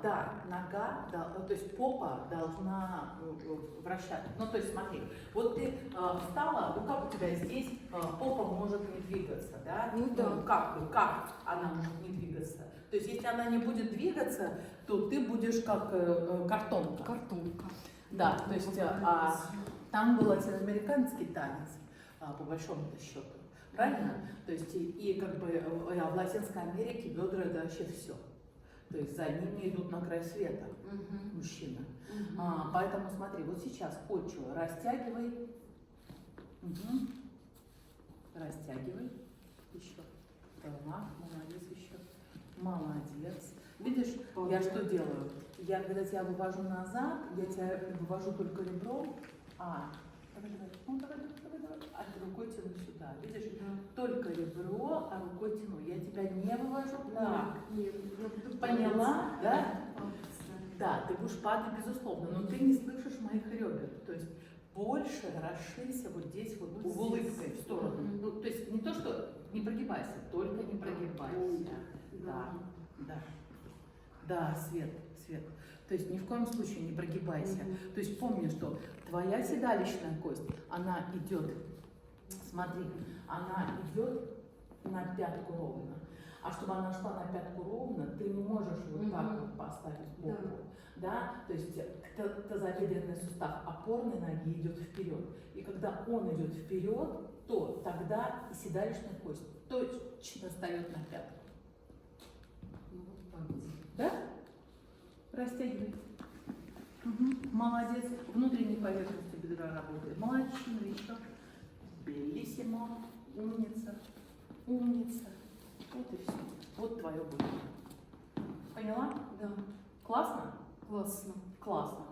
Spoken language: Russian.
Да, нога, да, то есть попа должна вращаться. Ну, то есть смотри, вот ты встала, ну как у тебя здесь попа может не двигаться, да? Ну да. Как она может не двигаться? То есть если она не будет двигаться, то ты будешь как картонка. Картонка. Да, то есть там был латиноамериканский танец, по большому счету. Правильно? То есть и как бы в Латинской Америке бедра это вообще все. То есть за ними идут на край света мужчины. Поэтому смотри, вот сейчас почву растягивай. Растягивай. Еще. Так, молодец еще. Молодец. Видишь, я что делаю? Я когда тебя вывожу назад, я тебя вывожу только ребром. Давай. А рукой тяну сюда. Видишь? Только ребро, а рукой тяну. Я тебя не вывожу. Так. Поняла? Да? Да, ты будешь падать, безусловно, но ты не слышишь моих ребер. То есть больше расширься вот здесь, вот улыбкой в сторону. Ну, то есть не то, что не прогибайся, только не прогибайся. Да, Свет. То есть ни в коем случае не прогибайся. То есть помни, что твоя седалищная кость, она идет, смотри, она идет на пятку ровно. А чтобы она шла на пятку ровно, ты не можешь вот так вот поставить попу. Да? То есть тазобедренный сустав опорной ноги идет вперед. И когда он идет вперед, то тогда и седалищная кость точно встает на пятку. Да? Растягивай. Молодец. Внутренней поверхностью бедра работает. Молодчина еще. Белиссимо. Умница. Вот и все. Вот твое будет. Поняла? Да. Классно? Классно. Классно.